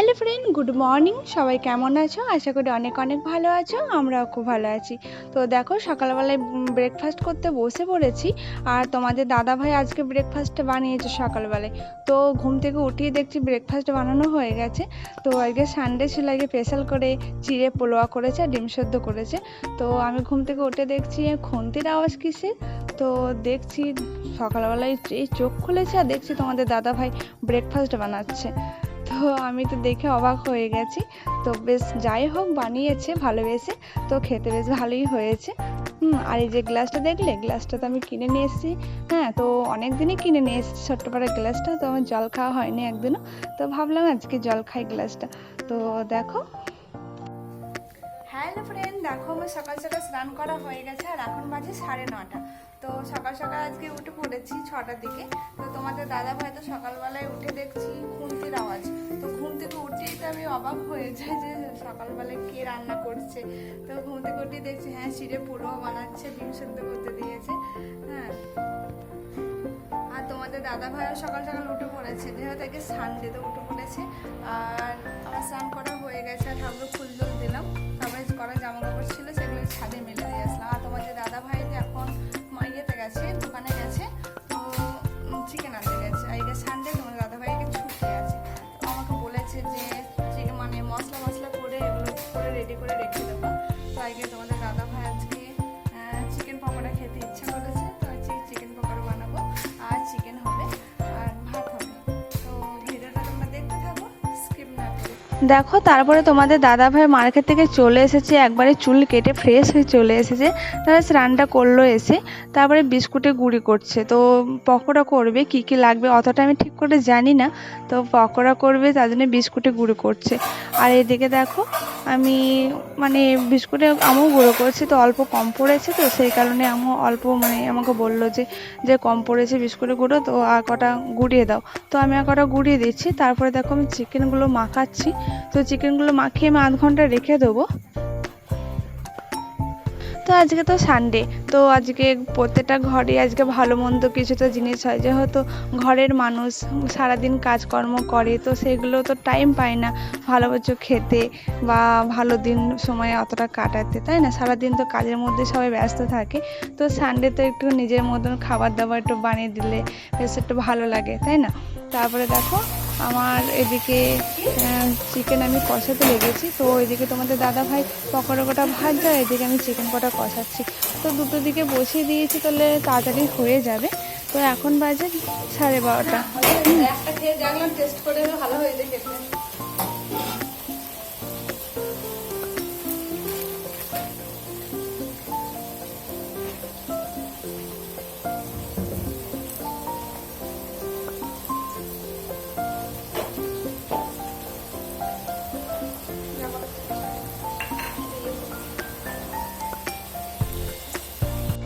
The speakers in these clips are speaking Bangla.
Hello friend, good morning. সবাই কেমন আছো? আশা করি অনেক অনেক ভালো আছো। আমরাও খুব ভালো আছি। তো দেখো, সকালবেলায় ব্রেকফাস্ট করতে বসে পড়েছি। আর তোমাদের দাদা ভাই আজকে ব্রেকফাস্টটা বানিয়েছে সকালবেলায়। তো ঘুম থেকে উঠিয়ে দেখছি ব্রেকফাস্ট বানানো হয়ে গেছে। তো আজকে সানডে ছিল, আজকে স্পেশাল করে চিড়ে পোলোয়া করেছে আর ডিম সেদ্ধ করেছে। তো আমি ঘুম থেকে উঠে দেখছি খুন্তির আওয়াজ কিসের। তো দেখছি সকালবেলায় এই চোখ খুলেছে আর দেখছি তোমাদের দাদা ভাই ব্রেকফাস্ট বানাচ্ছে। তো আমি তো দেখে অবাক হয়ে গেছি। তো বেশ যাই হোক, বানিয়েছে ভালোবেসে, তো খেতে বেশ ভালোই হয়েছে। আর এই যে গ্লাসটা দেখলে, গ্লাসটা তো আমি কিনে নিয়ে এসেছি। হ্যাঁ, তো অনেক দিনই কিনে নিয়ে এসেছি ছোট্ট পাড়া গ্লাসটা। তো আমার জল খাওয়া হয়নি একদিনও, তো ভাবলাম আজকে জল খাই গ্লাসটা। তো দেখো, হ্যালো ফ্রেন্ড, দেখো আমার সকাল সকাল স্নান করা হয়ে গেছে আর এখন বাজে 9:30। তো সকাল সকাল আজকে উঠে পড়েছি 6টার দিকে। তো তোমাদের দাদা ভাই তো সকালবেলায় উঠে দেখছি খুন্তির আওয়াজ। তো ঘুম থেকে উঠেই তো আমি অবাক হয়ে যাই যে সকালবেলায় কে রান্না করছে। তো ঘুম থেকে উঠেই দেখছি হ্যাঁ, চিড়ে পোলোয়া বানাচ্ছে, ডিম সেদ্ধ করতে দিয়েছে। হ্যাঁ, আর তোমাদের দাদা ভাইও সকাল সকাল উঠে পড়েছে, যেহেতু আজকে সানডে, তো উঠে পড়েছে। আর আমার স্নান করা হয়ে গেছে আর ঠাকুর ফুল জল দিলাম। তারপরে করা জামা কাপড় ছিল সেগুলো ছাদে মেলে দিয়ে আসলাম। আর তোমাদের দাদা ভাই এখন ইয়েতে গেছে, দোকানে গেছে। তো চিকেন আনতে গেছে। আজকে সানডে, তোমাদের দাদা ভাইকে ছুটি আছে। তো আমাকে বলেছে যে চিকেন মশলা করে এগুলো করে রেডি করে রেখে দেবো। তো আজকে তোমাদের দাদা ভাই আজকে চিকেন পকোড়া খেতে ইচ্ছা করেছে। তো আজকে চিকেন পকোড়া বানাবো আর চিকেন হবে আর ভাত হবে। তো ভিডিওটা তোমরা দেখতে থাকো, স্কিপ না করে। দেখো, তারপরে তোমাদের দাদা ভাই মার্কেট থেকে চলে এসেছে, একবারে চুল কেটে ফ্রেশ হয়ে চলে এসেছে। তারপরে স্নানটা করলো এসে, তারপরে বিস্কুটে গুঁড়ি করছে। তো পকোড়া করবে, কি কি লাগবে অতটা আমি ঠিক করে জানি না। তো পকোড়া করবে, তার জন্য বিস্কুটে গুঁড়ো করছে। আর এদিকে দেখো, আমি বিস্কুটে আমও গুঁড়ো করেছি, তো অল্প কম পড়েছে, তো সেই কারণে আমও অল্প আমাকে বললো যে কম পড়েছে বিস্কুটে গুঁড়ো, তো আর কটা গুঁড়িয়ে দাও। তো আমি আর কটা গুঁড়িয়ে দিচ্ছি। তারপরে দেখো, আমি চিকেনগুলো মাখাচ্ছি। তো চিকেনগুলো মাখিয়ে আমি আধ ঘন্টা রেখে দেবো। তো আজকে তো সানডে, তো আজকে প্রত্যেকটা ঘরে আজকে ভালো মন্দ কিছু তো জিনিস হয়, যেহেতু ঘরের মানুষ সারাদিন কাজকর্ম করে, তো সেগুলো তো টাইম পায় না ভালো কিছু খেতে বা ভালো দিন সময় অতটা কাটাতে, তাই না? সারাদিন তো কাজের মধ্যে সবাই ব্যস্ত থাকে। তো সানডে তো একটু নিজের মতন খাবার দাবার একটু বানিয়ে দিলে বেশ একটু ভালো লাগে, তাই না? তারপরে দেখো, আমার এদিকে চিকেন আমি কষাতে লেগেছি। তো এদিকে তোমাদের দাদা ভাই পকোড়া কটা ভাজছে, এদিকে আমি চিকেন কটা কষাচ্ছি। তো দুটো দিকে বসিয়ে দিয়েছি, তাহলে তাড়াতাড়ি হয়ে যাবে। তো এখন বাজে 12:30। একটা খেয়ে দেখলাম, টেস্ট করে ভালো হয়েছে খেতে।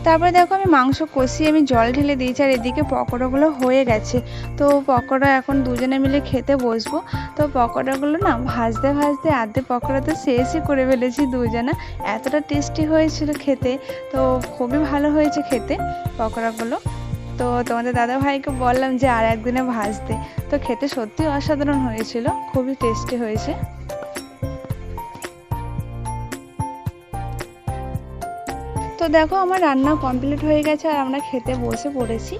তারপরে দেখো, আমি মাংস কষিয়ে আমি জল ঢেলে দিয়েছি আর এদিকে পকোড়াগুলো হয়ে গেছে। তো পকোড়া এখন দুজনে মিলে খেতে বসবো। তো পকোড়াগুলো না ভাজতে ভাজতে আধে পকোড়া তো শেষই করে ফেলেছি দুজনা। এতটা টেস্টি হয়েছিল খেতে, তো খুবই ভালো হয়েছে খেতে পকোড়াগুলো। তো তোমাদের দাদা ভাইকে বললাম যে আর একদিনে ভাজতে। তো খেতে সত্যি অসাধারণ হয়েছিল, খুবই টেস্টি হয়েছে। তো দেখো, আমার রান্না কমপ্লিট হয়ে গেছে আর আমরা খেতে বসে পড়েছি।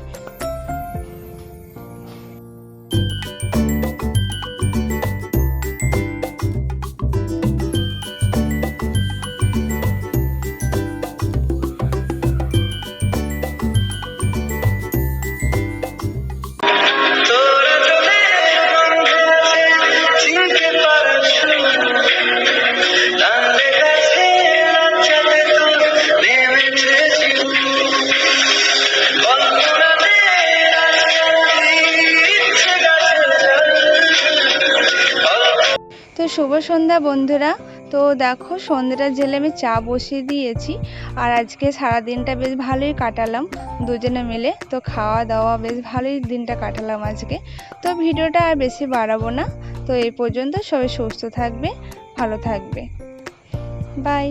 তো শুভ সন্ধ্যা বন্ধুরা। তো দেখো, সন্ধ্যাটা জেলে আমি চা বসিয়ে দিয়েছি। আর আজকে সারাদিনটা বেশ ভালোই কাটালাম দুজনে মিলে। তো খাওয়া দাওয়া বেশ ভালোই দিনটা কাটালাম আজকে। তো ভিডিওটা আর বেশি বাড়াবো না। তো এই পর্যন্ত, সবাই সুস্থ থাকবে, ভালো থাকবে, বাই।